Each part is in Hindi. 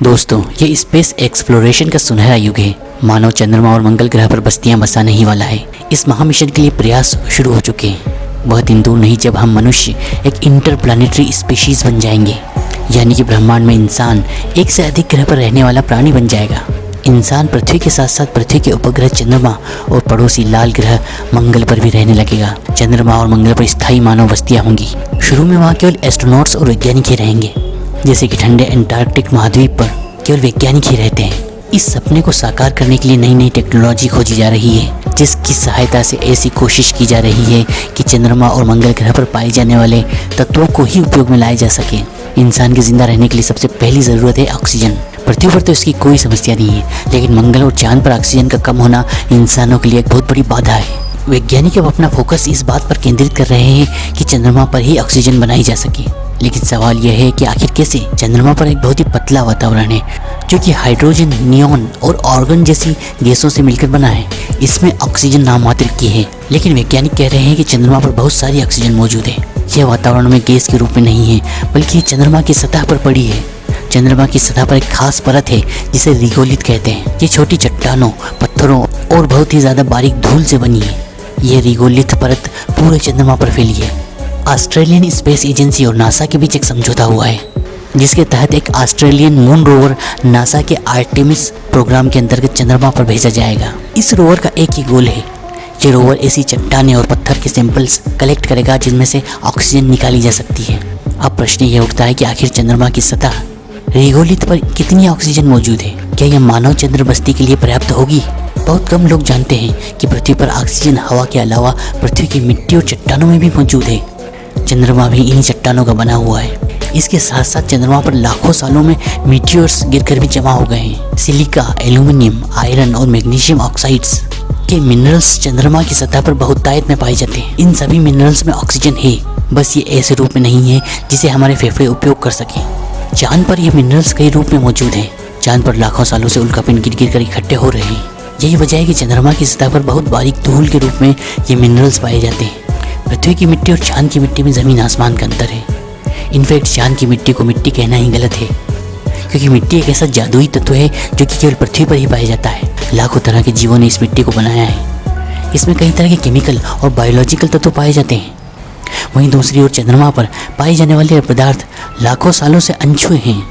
दोस्तों, ये स्पेस एक्सप्लोरेशन का सुनहरा युग है। मानव चंद्रमा और मंगल ग्रह पर बस्तियां बसाने ही वाला है। इस महामिशन के लिए प्रयास शुरू हो चुके हैं। वह दिन दूर नहीं जब हम मनुष्य एक इंटरप्लानिटरी स्पीशीज बन जाएंगे, यानी कि ब्रह्मांड में इंसान एक से अधिक ग्रह पर रहने वाला प्राणी बन जाएगा। इंसान पृथ्वी के साथ साथ पृथ्वी के उपग्रह चंद्रमा और पड़ोसी लाल ग्रह मंगल पर भी रहने लगेगा। चंद्रमा और मंगल पर स्थायी मानव बस्तियां होंगी। शुरू में वहाँ केवल एस्ट्रोनॉट्स और वैज्ञानिक ही रहेंगे, जैसे कि ठंडे अंटार्कटिक महाद्वीप पर केवल वैज्ञानिक ही रहते हैं। इस सपने को साकार करने के लिए नई नई टेक्नोलॉजी खोजी जा रही है, जिसकी सहायता से ऐसी कोशिश की जा रही है कि चंद्रमा और मंगल ग्रह पर पाए जाने वाले तत्वों को ही उपयोग में लाया जा सके। इंसान के जिंदा रहने के लिए सबसे पहली ज़रूरत है ऑक्सीजन। पृथ्वी पर तो इसकी कोई समस्या नहीं है, लेकिन मंगल और चांद पर ऑक्सीजन का कम होना इंसानों के लिए एक बहुत बड़ी बाधा है। वैज्ञानिक अब अपना फोकस इस बात पर केंद्रित कर रहे हैं कि चंद्रमा पर ही ऑक्सीजन बनाई जा सके। लेकिन सवाल यह है कि आखिर कैसे? चंद्रमा पर एक बहुत ही पतला वातावरण है, जो कि हाइड्रोजन, नियॉन और ऑर्गन जैसी गैसों से मिलकर बना है। इसमें ऑक्सीजन नाममात्र की है, लेकिन वैज्ञानिक कह रहे हैं कि चंद्रमा पर बहुत सारी ऑक्सीजन मौजूद है। यह वातावरण में गैस के रूप में नहीं है, बल्कि ये चंद्रमा की सतह पर पड़ी है। चंद्रमा की सतह पर एक खास परत है जिसे रिगोलिथ कहते हैं। ये छोटी चट्टानों, पत्थरों और बहुत ही ज़्यादा बारीक धूल से बनी है। यह रिगोलिथ परत पूरे चंद्रमा पर फैली है। ऑस्ट्रेलियन स्पेस एजेंसी और नासा के बीच एक समझौता हुआ है, जिसके तहत एक ऑस्ट्रेलियन मून रोवर नासा के आर्टेमिस प्रोग्राम के अंतर्गत चंद्रमा पर भेजा जाएगा। इस रोवर का एक ही गोल है, ये रोवर ऐसी चट्टानें और पत्थर के सैंपल्स कलेक्ट करेगा जिनमें से ऑक्सीजन निकाली जा सकती है। अब प्रश्न ये उठता है कि आखिर चंद्रमा की सतह रिगोलिथ पर कितनी ऑक्सीजन मौजूद है? क्या यह मानव चंद्र बस्ती के लिए पर्याप्त होगी? बहुत कम लोग जानते हैं कि पृथ्वी पर ऑक्सीजन हवा के अलावा पृथ्वी की मिट्टी और चट्टानों में भी मौजूद है। चंद्रमा भी इन्हीं चट्टानों का बना हुआ है। इसके साथ साथ चंद्रमा पर लाखों सालों में मीटियोर्स गिरकर भी जमा हो गए हैं। सिलिका, एल्यूमिनियम, आयरन और मैग्नीशियम ऑक्साइड्स के मिनरल्स चंद्रमा की सतह पर बहुतायत में पाए जाते हैं। इन सभी मिनरल्स में ऑक्सीजन है, बस ये ऐसे रूप में नहीं है जिसे हमारे फेफड़े उपयोग कर सकें। चांद पर यह मिनरल्स कई रूप में मौजूद हैं। चांद पर लाखों सालों से उल्कापिंड गिर गिर कर इकट्ठे हो रहे हैं। यही वजह है कि चंद्रमा की सतह पर बहुत बारीक धूल के रूप में ये मिनरल्स पाए जाते हैं। पृथ्वी की मिट्टी और चांद की मिट्टी में ज़मीन आसमान का अंतर है। इनफैक्ट चांद की मिट्टी को मिट्टी कहना ही गलत है, क्योंकि मिट्टी एक ऐसा जादुई तत्व है जो कि केवल पृथ्वी पर ही पाया जाता है। लाखों तरह के जीवों ने इस मिट्टी को बनाया है। इसमें कई तरह के केमिकल और बायोलॉजिकल तत्व पाए जाते हैं। वहीं दूसरी ओर चंद्रमा पर पाए जाने वाले पदार्थ लाखों सालों से अनछुए हैं।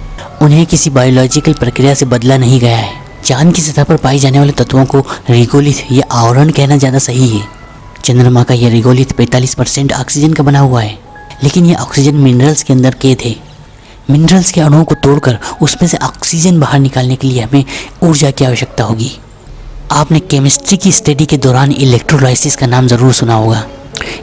उन्हें किसी बायोलॉजिकल प्रक्रिया से बदला नहीं गया है। चांद की सतह पर पाए जाने वाले तत्वों को रिगोलिथ या आवरण कहना ज़्यादा सही है। चंद्रमा का यह रिगोलिथ 45% ऑक्सीजन का बना हुआ है, लेकिन यह ऑक्सीजन मिनरल्स के अंदर कैद है। मिनरल्स के अणुओं को तोड़कर उसमें से ऑक्सीजन बाहर निकालने के लिए हमें ऊर्जा की आवश्यकता होगी। आपने केमिस्ट्री की स्टडी के दौरान इलेक्ट्रोलाइसिस का नाम ज़रूर सुना होगा।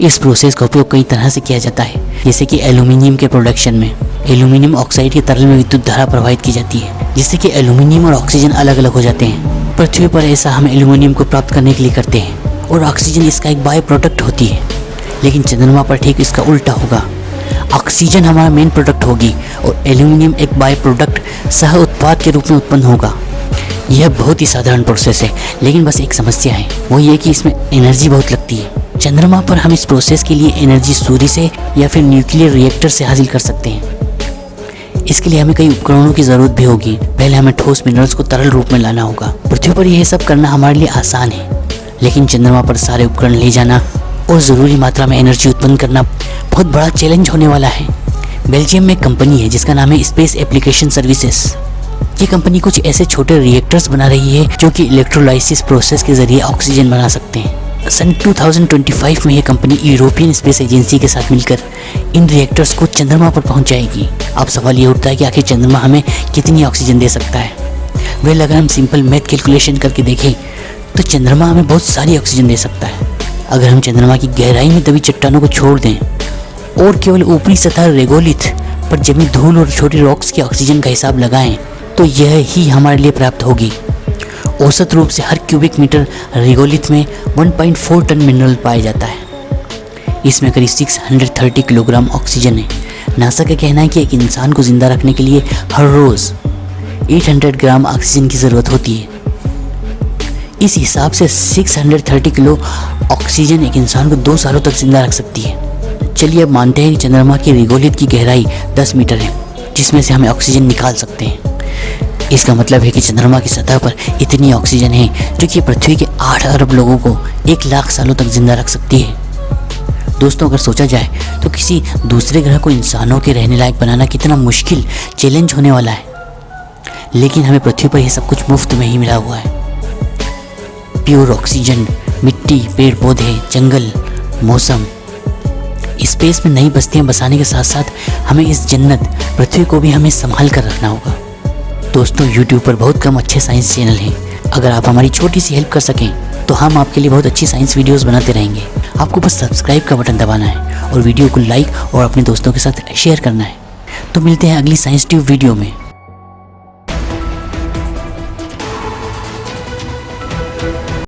इस प्रोसेस का उपयोग कई तरह से किया जाता है, जैसे कि एल्यूमिनियम के प्रोडक्शन में एल्यूमिनियम ऑक्साइड के तरल में विद्युत धारा प्रवाहित की जाती है, जिससे कि एल्यूमिनियम और ऑक्सीजन अलग अलग हो जाते हैं। पृथ्वी पर ऐसा हम एल्यूमिनियम को प्राप्त करने के लिए करते हैं और ऑक्सीजन इसका एक बाय प्रोडक्ट होती है। लेकिन चंद्रमा पर ठीक इसका उल्टा होगा। ऑक्सीजन हमारा मेन प्रोडक्ट होगी और एल्यूमिनियम एक बाय प्रोडक्ट सह उत्पाद के रूप में उत्पन्न होगा। यह बहुत ही साधारण प्रोसेस है, लेकिन बस एक समस्या है, वो ये कि इसमें एनर्जी बहुत लगती है। चंद्रमा पर हम इस प्रोसेस के लिए एनर्जी सूर्य से या फिर न्यूक्लियर रिएक्टर से हासिल कर सकते हैं। इसके लिए हमें कई उपकरणों की ज़रूरत भी होगी। पहले हमें ठोस मिनरल्स को तरल रूप में लाना होगा। पृथ्वी पर यह सब करना हमारे लिए आसान है, लेकिन चंद्रमा पर सारे उपकरण ले जाना और ज़रूरी मात्रा में एनर्जी उत्पन्न करना बहुत बड़ा चैलेंज होने वाला है। बेल्जियम में एक कंपनी है जिसका नाम है स्पेस एप्लीकेशन सर्विसेज। ये कंपनी कुछ ऐसे छोटे रिएक्टर्स बना रही है जो कि इलेक्ट्रोलाइसिस प्रोसेस के जरिए ऑक्सीजन बना सकते हैं। सन 2025 में यह कंपनी यूरोपियन स्पेस एजेंसी के साथ मिलकर इन रिएक्टर्स को चंद्रमा पर पहुंचाएगी। अब सवाल ये उठता है कि आखिर चंद्रमा हमें कितनी ऑक्सीजन दे सकता है। वेल, अगर हम सिंपल मैथ कैलकुलेशन करके देखें तो चंद्रमा हमें बहुत सारी ऑक्सीजन दे सकता है। अगर हम चंद्रमा की गहराई में दबी चट्टानों को छोड़ दें और केवल ऊपरी सतह रेगोलिथ पर जमी धूल और छोटी रॉक्स की ऑक्सीजन का हिसाब लगाएं, तो यह ही हमारे लिए पर्याप्त होगी। औसत रूप से हर क्यूबिक मीटर रिगोलिथ में 1.4 टन मिनरल पाया जाता है। इसमें करीब 630 किलोग्राम ऑक्सीजन है। नासा का कहना है कि एक इंसान को जिंदा रखने के लिए हर रोज़ 800 ग्राम ऑक्सीजन की ज़रूरत होती है। इस हिसाब से 630 किलो ऑक्सीजन एक इंसान को 2 सालों तक जिंदा रख सकती है। चलिए अब मानते हैं कि चंद्रमा की रिगोलिथ की गहराई 10 मीटर है, जिसमें से हमें ऑक्सीजन निकाल सकते हैं। इसका मतलब है कि चंद्रमा की सतह पर इतनी ऑक्सीजन है जो कि पृथ्वी के 8 अरब लोगों को 1 लाख सालों तक जिंदा रख सकती है। दोस्तों, अगर सोचा जाए तो किसी दूसरे ग्रह को इंसानों के रहने लायक बनाना कितना मुश्किल चैलेंज होने वाला है, लेकिन हमें पृथ्वी पर यह सब कुछ मुफ्त में ही मिला हुआ है। प्योर ऑक्सीजन, मिट्टी, पेड़ पौधे, जंगल, मौसम। स्पेस में नई बस्तियां बसाने के साथ साथ हमें इस जन्नत पृथ्वी को भी हमें संभाल कर रखना होगा। दोस्तों, YouTube पर बहुत कम अच्छे साइंस चैनल हैं। अगर आप हमारी छोटी सी हेल्प कर सकें तो हम आपके लिए बहुत अच्छी साइंस वीडियोस बनाते रहेंगे। आपको बस सब्सक्राइब का बटन दबाना है और वीडियो को लाइक और अपने दोस्तों के साथ शेयर करना है। तो मिलते हैं अगली साइंस ट्यूब वीडियो में।